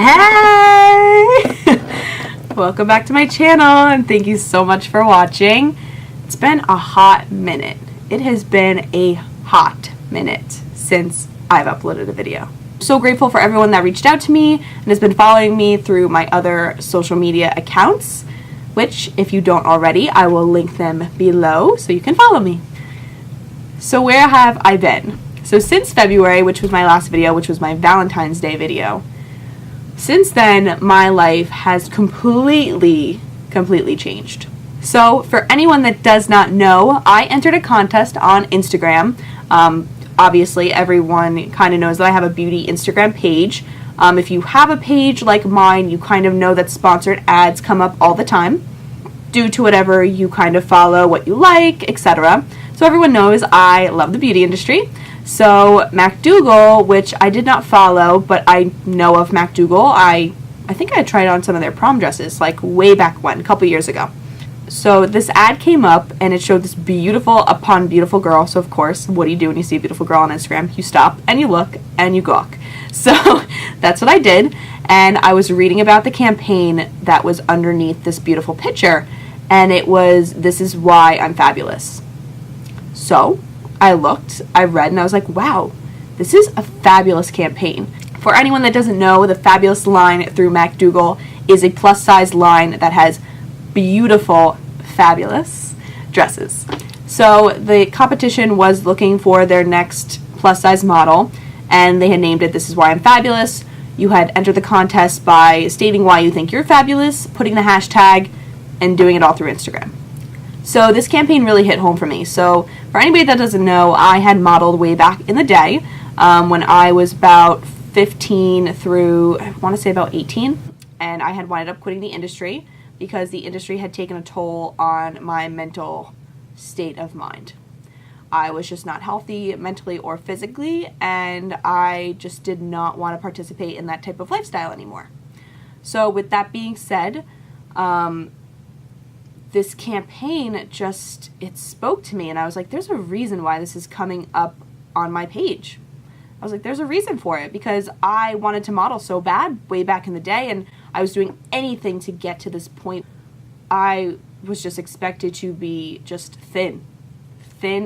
Hey! Welcome back to my channel and thank you so much for watching. It's been a hot minute. It has been a hot minute since I've uploaded a video. So grateful for everyone that reached out to me and has been following me through my other social media accounts, which if you don't already, I will link them below so you can follow me. So where have I been? So since February, which was my last video, which was my Valentine's Day video, since then my life has completely changed. So for anyone that does not know, I entered a contest on Instagram. Obviously everyone kind of knows that I have a beauty Instagram page. If you have a page like mine, you kind of know that sponsored ads come up all the time due to whatever you kind of follow, what you like, etc. So everyone knows I love the beauty industry. So Duggal, which I did not follow, but I know of Duggal. I think I tried on some of their prom dresses, like way back when, a couple years ago. So this ad came up and it showed this beautiful upon beautiful girl. So of course, what do you do when you see a beautiful girl on Instagram? You stop and you look and you gawk. So that's what I did. And I was reading about the campaign that was underneath this beautiful picture. And it was, "This is why I'm fabulous." So I looked, I read, and I was like, wow, this is a fabulous campaign. For anyone that doesn't know, the Fabulous line through Duggal is a plus size line that has beautiful, fabulous dresses. So the competition was looking for their next plus size model, and they had named it "This is why I'm fabulous." You had entered the contest by stating why you think you're fabulous, putting the hashtag, and doing it all through Instagram. So this campaign really hit home for me. So for anybody that doesn't know, I had modeled way back in the day when I was about 15 through, I want to say about 18, and I had wound up quitting the industry because the industry had taken a toll on my mental state of mind. I was just not healthy mentally or physically, and I just did not want to participate in that type of lifestyle anymore. So with that being said, this campaign just, it spoke to me, and I was like, there's a reason why this is coming up on my page. I was like, there's a reason for it, because I wanted to model so bad way back in the day, and I was doing anything to get to this point. I was just expected to be just thin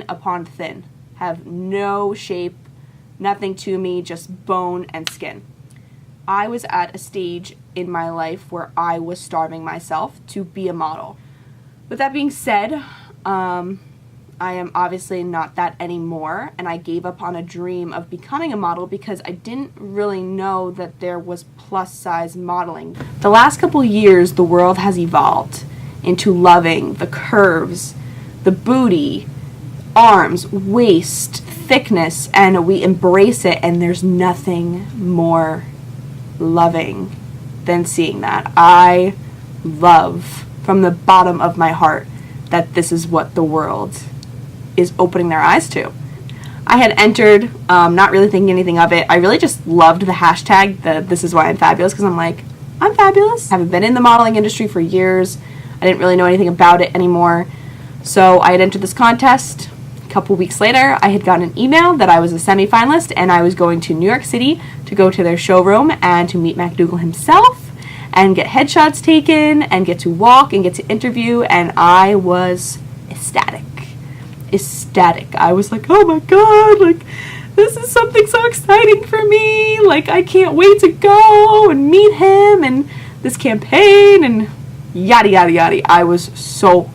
upon thin, have no shape, nothing to me, just bone and skin. I was at a stage in my life where I was starving myself to be a model. With that being said, I am obviously not that anymore, and I gave up on a dream of becoming a model because I didn't really know that there was plus size modeling. The last couple years, the world has evolved into loving the curves, the booty, arms, waist, thickness, and we embrace it, and there's nothing more loving than seeing that. I love from the bottom of my heart that this is what the world is opening their eyes to. I had entered, not really thinking anything of it. I really just loved the hashtag, "This is why I'm fabulous," because I'm like, I'm fabulous. I haven't been in the modeling industry for years. I didn't really know anything about it anymore. So I had entered this contest. A couple weeks later, I had gotten an email that I was a semi-finalist and I was going to New York City to go to their showroom and to meet Duggal himself and get headshots taken and get to walk and get to interview, and I was ecstatic. I was like, oh my god, like, this is something so exciting for me, like, I can't wait to go and meet him and this campaign and yada yada yada. I was so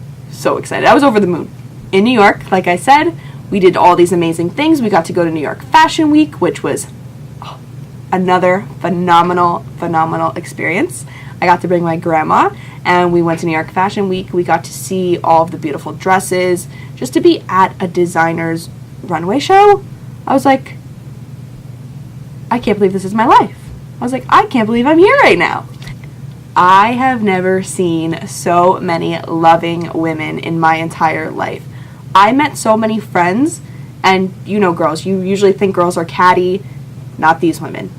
excited. I was over the moon. In New York, like I said, we did all these amazing things. We got to go to New York Fashion Week, which was another phenomenal experience. I got to bring my grandma and we went to New York Fashion Week. We got to see all of the beautiful dresses, just to be at a designer's runway show. I was like, I can't believe this is my life. I was like, I can't believe I'm here right now. I have never seen so many loving women in my entire life. I met so many friends, and you know girls, you usually think girls are catty. Not these women.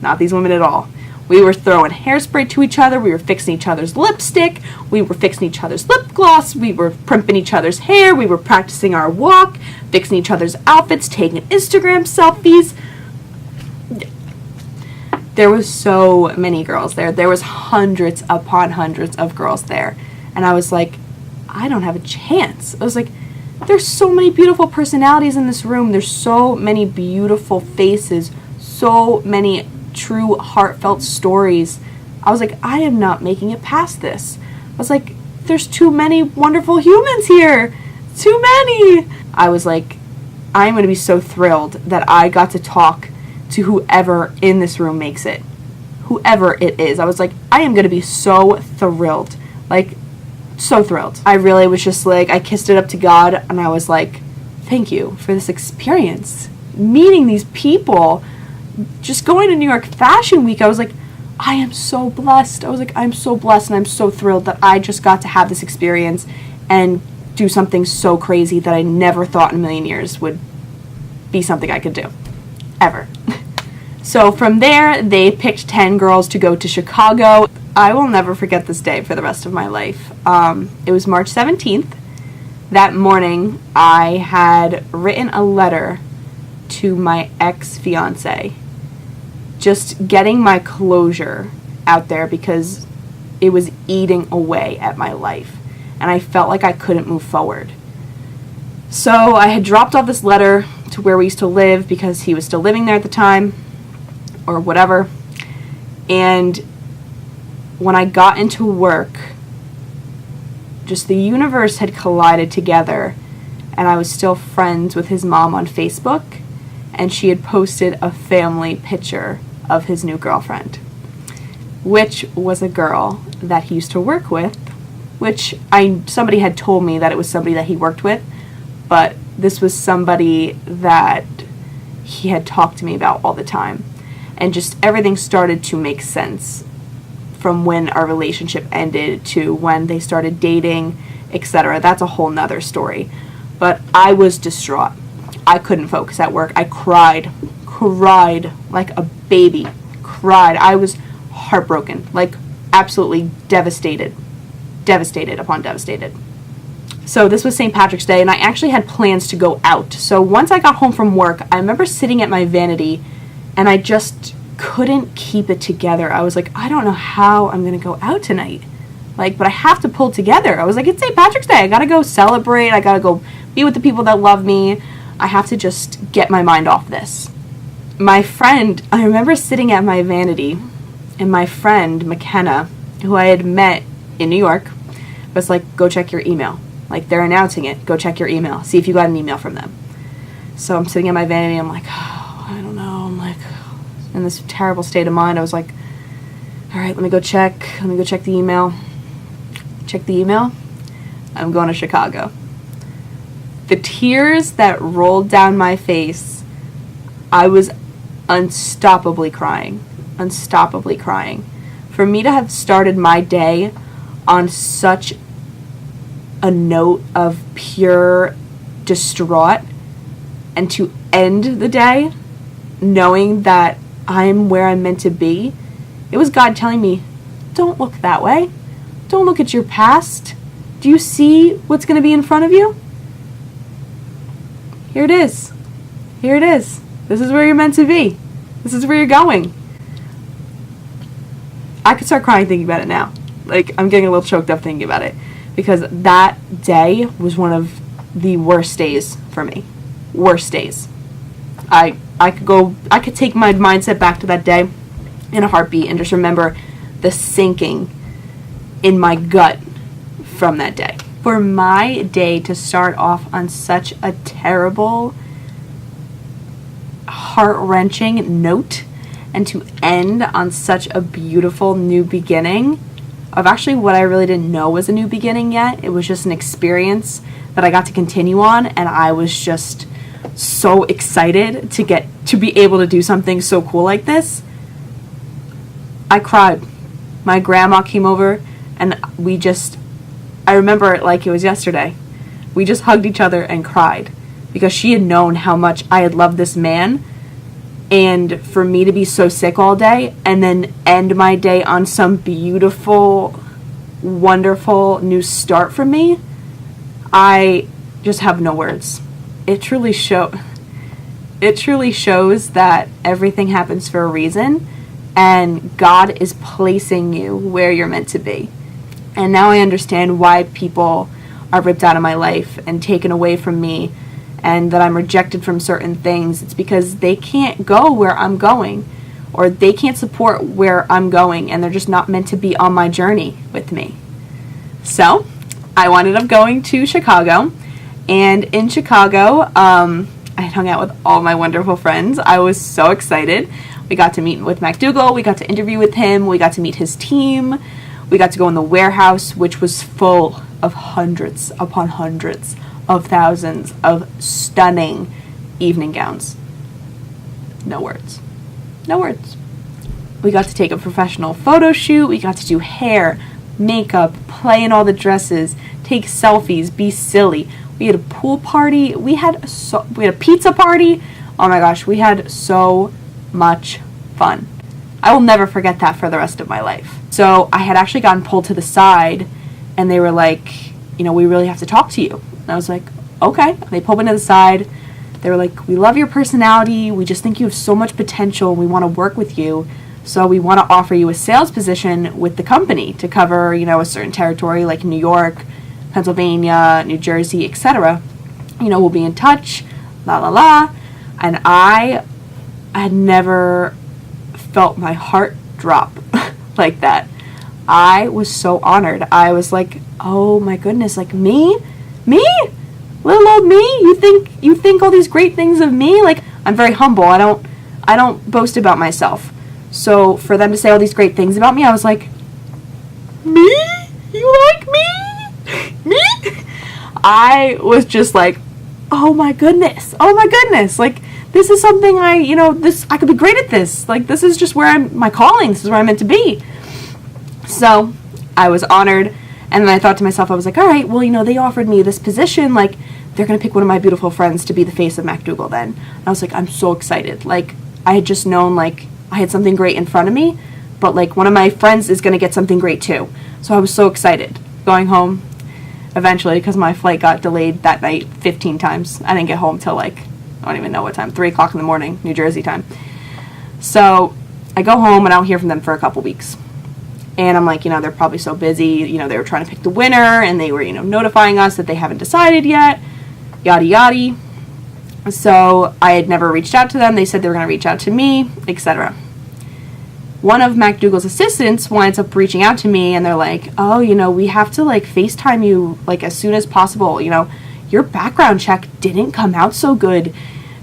Not these women at all. We were throwing hairspray to each other. We were fixing each other's lipstick. We were fixing each other's lip gloss. We were primping each other's hair. We were practicing our walk, fixing each other's outfits, taking Instagram selfies. There was so many girls there. There was hundreds upon hundreds of girls there. And I was like, I don't have a chance. I was like, there's so many beautiful personalities in this room. There's so many beautiful faces, so many true heartfelt stories. I was like, I am not making it past this. I was like, there's too many wonderful humans here. Too many. I was like, I'm going to be so thrilled that I got to talk to whoever in this room makes it. Whoever it is. I was like, I am going to be so thrilled. Like, so thrilled. I really was just like, I kissed it up to God, and I was like, thank you for this experience. Meeting these people, just going to New York Fashion Week, I was like, I am so blessed. I was like, I'm so blessed, and I'm so thrilled that I just got to have this experience and do something so crazy that I never thought in a million years would be something I could do. Ever. So from there, they picked 10 girls to go to Chicago. I will never forget this day for the rest of my life. It was March 17th. That morning, I had written a letter to my ex-fiance, just getting my closure out there because it was eating away at my life, and I felt like I couldn't move forward. So I had dropped off this letter to where we used to live because he was still living there at the time, or whatever, and when I got into work, just the universe had collided together, and I was still friends with his mom on Facebook, and she had posted a family picture of his new girlfriend, which was a girl that he used to work with, which somebody had told me that it was somebody that he worked with, but this was somebody that he had talked to me about all the time, and just everything started to make sense from when our relationship ended to when they started dating, etc. That's a whole nother story. But I was distraught. I couldn't focus at work. I cried like a baby. Cried. I was heartbroken, like absolutely devastated upon devastated. So this was St. Patrick's Day, and I actually had plans to go out. So once I got home from work, I remember sitting at my vanity, and I just couldn't keep it together. I was like, I don't know how I'm going to go out tonight. Like, but I have to pull together. I was like, it's St. Patrick's Day. I got to go celebrate. I got to go be with the people that love me. I have to just get my mind off this. My friend, I remember sitting at my vanity, and my friend, McKenna, who I had met in New York, was like, go check your email. Like, they're announcing it. Go check your email. See if you got an email from them. So I'm sitting at my vanity. I'm like, oh, I don't know. I'm like, in this terrible state of mind. I was like, all right, let me go check the email. Check the email. I'm going to Chicago. The tears that rolled down my face, I was unstoppably crying. For me to have started my day on such a note of pure distraught, and to end the day knowing that I'm where I'm meant to be, it was God telling me, don't look that way. Don't look at your past. Do you see what's going to be in front of you? Here it is. This is where you're meant to be. This is where you're going. I could start crying thinking about it now. Like, I'm getting a little choked up thinking about it, because that day was one of the worst days for me. Worst days. I could take my mindset back to that day in a heartbeat and just remember the sinking in my gut from that day. For my day to start off on such a terrible, heart-wrenching note, and to end on such a beautiful new beginning of actually what I really didn't know was a new beginning yet. It was just an experience that I got to continue on, and I was just so excited to be able to do something so cool like this. I cried. My grandma came over, and I remember it like it was yesterday. We just hugged each other and cried, because she had known how much I had loved this man, and for me to be so sick all day and then end my day on some beautiful, wonderful new start for me, I just have no words. It truly shows that everything happens for a reason, and God is placing you where you're meant to be. And now I understand why people are ripped out of my life and taken away from me, and that I'm rejected from certain things. It's because they can't go where I'm going, or they can't support where I'm going, and they're just not meant to be on my journey with me. So I wound up going to Chicago, and in Chicago, I hung out with all my wonderful friends. I was so excited. We got to meet with Duggal. We got to interview with him. We got to meet his team. We got to go in the warehouse, which was full of hundreds upon hundreds of thousands of stunning evening gowns. No words. No words. We got to take a professional photo shoot. We got to do hair, makeup, play in all the dresses, take selfies, be silly. We had a pool party. We had a pizza party. Oh my gosh, we had so much fun. I will never forget that for the rest of my life. So I had actually gotten pulled to the side, and they were like, you know, we really have to talk to you. And I was like, okay. They pulled me to the side. They were like, we love your personality. We just think you have so much potential. We want to work with you. So we want to offer you a sales position with the company to cover, you know, a certain territory like New York, Pennsylvania, New Jersey, etc. You know, we'll be in touch, la la la. And I had never felt my heart drop like that. I was so honored. I was like, oh my goodness, like me, little old me. You think all these great things of me? Like, I'm very humble. I don't boast about myself. So for them to say all these great things about me, I was like, me? You like me? Me? I was just like, oh my goodness. Like, this is something I could be great at this. Like, this is just where my calling. This is where I'm meant to be. So I was honored. And then I thought to myself, I was like, all right, well, you know, they offered me this position. Like, they're going to pick one of my beautiful friends to be the face of Duggal then. And I was like, I'm so excited. Like, I had just known, like, I had something great in front of me, but, like, one of my friends is going to get something great too. So I was so excited. Going home eventually, because my flight got delayed that night 15 times. I didn't get home till, like, I don't even know what time, 3 o'clock in the morning, New Jersey time. So I go home and I don't hear from them for a couple weeks. And I'm like, you know, they're probably so busy. You know, they were trying to pick the winner, and they were, you know, notifying us that they haven't decided yet, yada yada. So I had never reached out to them. They said they were going to reach out to me, etc. One of Duggal's assistants winds up reaching out to me, and they're like, oh, you know, we have to, like, FaceTime you, like, as soon as possible. You know, your background check didn't come out so good.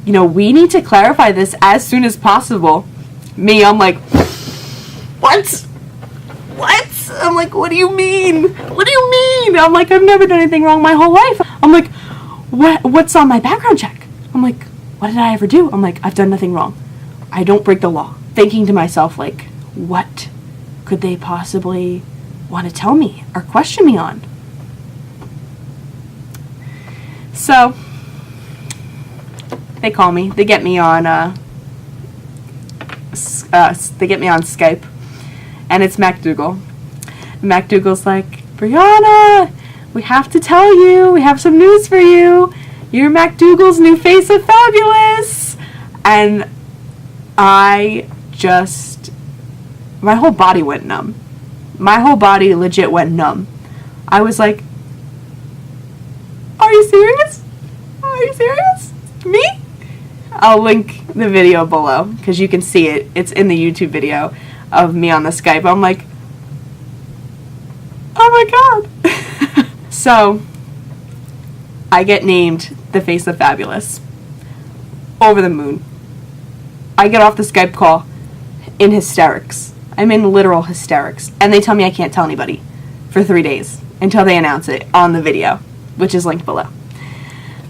You know, we need to clarify this as soon as possible. Me, I'm like, what? I'm like, what do you mean? I'm like, I've never done anything wrong my whole life. I'm like, what's on my background check? I'm like, what did I ever do? I'm like, I've done nothing wrong. I don't break the law. Thinking to myself, like, what could they possibly want to tell me or question me on? So they call me. They get me on Skype. And it's Duggal. Duggal's like, Brianna, we have to tell you. We have some news for you. You're Duggal's new face of fabulous. And my whole body went numb. My whole body legit went numb. I was like, are you serious? Me? I'll link the video below because you can see it. It's in the YouTube video of me on the Skype. I'm like, oh my god. So I get named the face of fabulous. Over the moon. I get off the Skype call in hysterics. I'm in literal hysterics. And they tell me I can't tell anybody for 3 days until they announce it on the video, which is linked below.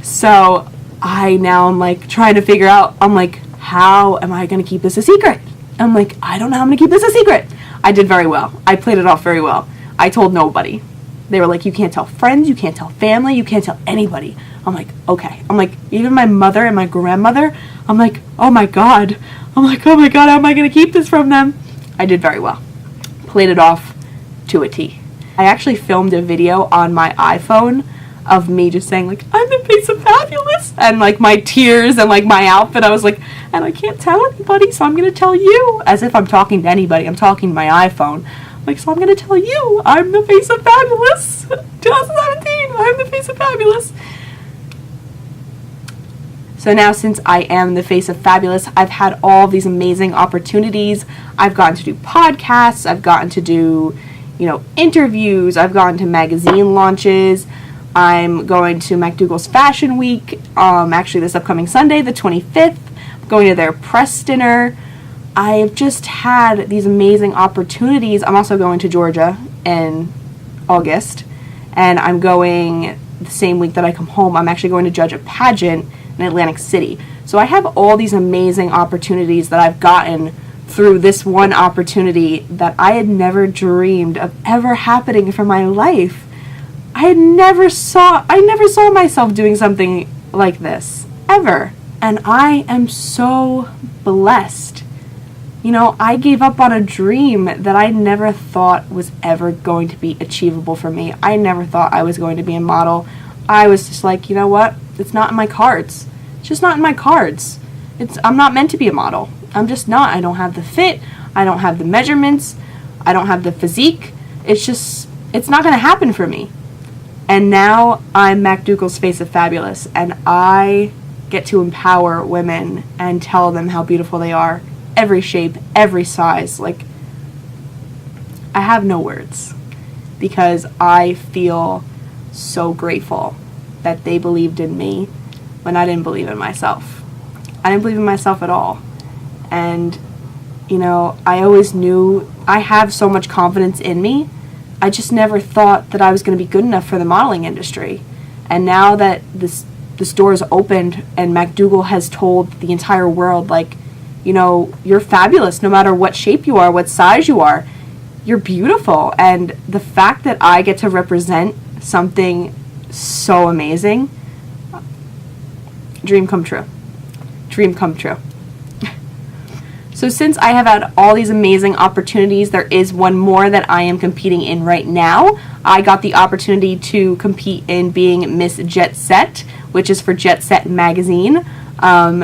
So I'm like trying to figure out, I'm like, how am I going to keep this a secret? I'm like, I don't know how I'm going to keep this a secret. I did very well. I played it off very well. I told nobody. They were like, you can't tell friends, you can't tell family, you can't tell anybody. I'm like, okay. I'm like, even my mother and my grandmother, I'm like, oh my god. How am I going to keep this from them? I did very well. Played it off to a T. I actually filmed a video on my iPhone of me just saying, like, I'm the face of fabulous, and, like, my tears and, like, my outfit. I was like, and I can't tell anybody, so I'm going to tell you, as if I'm talking to anybody. I'm talking to my iPhone. Like, so I'm going to tell you, I'm the face of fabulous. 2017, I'm the face of fabulous. So now, since I am the face of fabulous, I've had all these amazing opportunities. I've gotten to do podcasts. I've gotten to do, interviews. I've gotten to magazine launches. I'm going to McDougal's Fashion Week, actually this upcoming Sunday, the 25th. I'm going to their press dinner. I've just had these amazing opportunities. I'm also going to Georgia in August, and I'm going the same week that I come home. I'm actually going to judge a pageant in Atlantic City. So I have all these amazing opportunities that I've gotten through this one opportunity that I had never dreamed of ever happening for my life. I never saw myself doing something like this, ever. And I am so blessed. I gave up on a dream that I never thought was ever going to be achievable for me. I never thought I was going to be a model. I was just like, you know what? It's not in my cards. It's just not in my cards. I'm not meant to be a model. I'm just not. I don't have the fit. I don't have the measurements. I don't have the physique. It's not going to happen for me. And now I'm McDougal's Face of Fabulous, and I get to empower women and tell them how beautiful they are. Every shape, every size. Like, I have no words, because I feel so grateful that they believed in me when I didn't believe in myself. I didn't believe in myself at all. And, I always knew I have so much confidence in me. I just never thought that I was going to be good enough for the modeling industry. And now that this door is opened and McDougal has told the entire world, like, you're fabulous no matter what shape you are, what size you are. You're beautiful. And the fact that I get to represent something so amazing, dream come true. Dream come true. So since I have had all these amazing opportunities, there is one more that I am competing in right now. I got the opportunity to compete in being Miss Jetset, which is for Jetset magazine.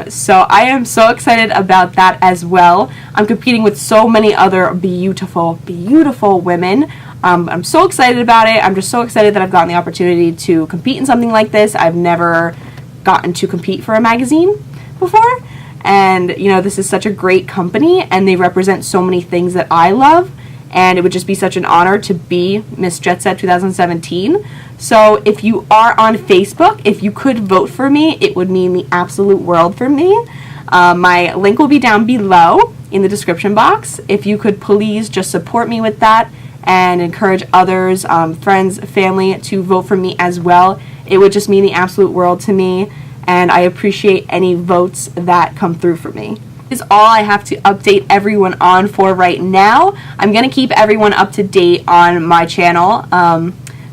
So I am so excited about that as well. I'm competing with so many other beautiful, beautiful women. I'm so excited about it. I'm just so excited that I've gotten the opportunity to compete in something like this. I've never gotten to compete for a magazine before. And, this is such a great company, and they represent so many things that I love. And it would just be such an honor to be Miss Jetset 2017. So if you are on Facebook, if you could vote for me, it would mean the absolute world for me. My link will be down below in the description box. If you could please just support me with that and encourage others, friends, family, to vote for me as well. It would just mean the absolute world to me, and I appreciate any votes that come through for me. Is all I have to update everyone on for right now. I'm going to keep everyone up to date on my channel.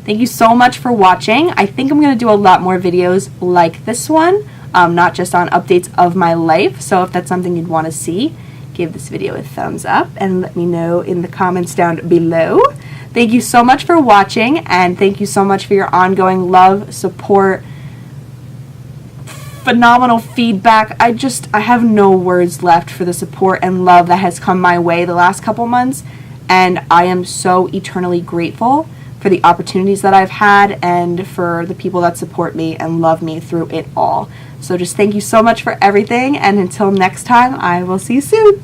Thank you so much for watching. I think I'm going to do a lot more videos like this one, not just on updates of my life. So if that's something you'd want to see, give this video a thumbs up and let me know in the comments down below. Thank you so much for watching, and thank you so much for your ongoing love, support, phenomenal feedback. I have no words left for the support and love that has come my way the last couple months, and I am so eternally grateful for the opportunities that I've had and for the people that support me and love me through it all. So just thank you so much for everything, and until next time, I will see you soon.